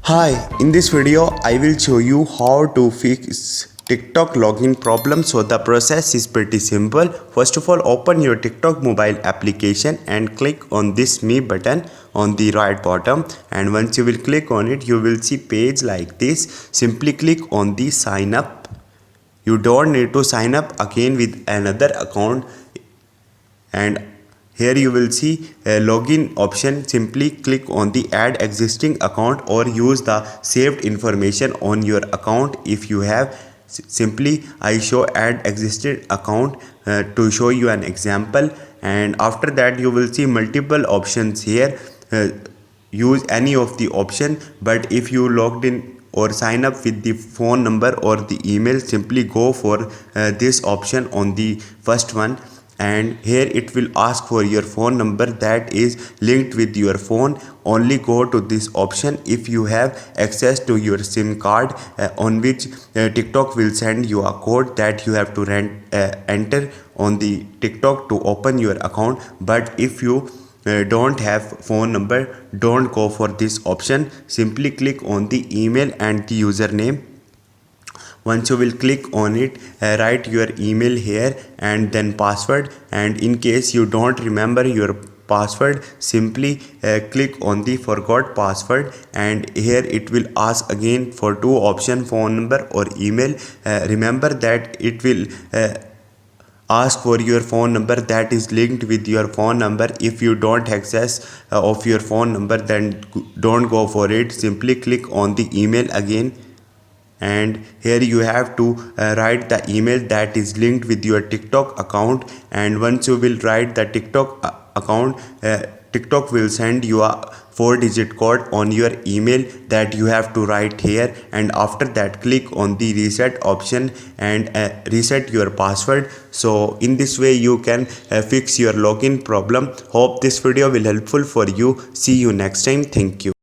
Hi, in this video I will show you how to fix TikTok login problem. So the process is pretty simple. First of all, open your TikTok mobile application and click on this Me button on the right bottom, and once you will click on it, you will see page like this. Simply click on the sign up. You don't need to sign up again with another account, and here you will see a login option. Simply click on the add existing account or use the saved information on your account if you have. Simply I show add existing account to show you an example, and after that you will see multiple options here. Use any of the option, but if you logged in or sign up with the phone number or the email, simply go for this option on the first one, and here it will ask for your phone number that is linked with your phone. Only go to this option if you have access to your SIM card on which TikTok will send you a code that you have to enter on the TikTok to open your account. But if you don't have phone number, don't go for this option. Simply click on the email and the username. Once you will click on it, write your email here and then password, and in case you don't remember your password, simply click on the forgot password, and here it will ask again for two options, phone number or email. Remember that it will ask for your phone number that is linked with your phone number. If you don't access of your phone number, then don't go for it. Simply click on the email again, and here you have to write the email that is linked with your TikTok account. And once you will write the TikTok account, TikTok will send you a 4-digit code on your email that you have to write here, and after that click on the reset option and reset your password. So in this way you can fix your login problem. Hope this video will helpful for you. See you next time. Thank you.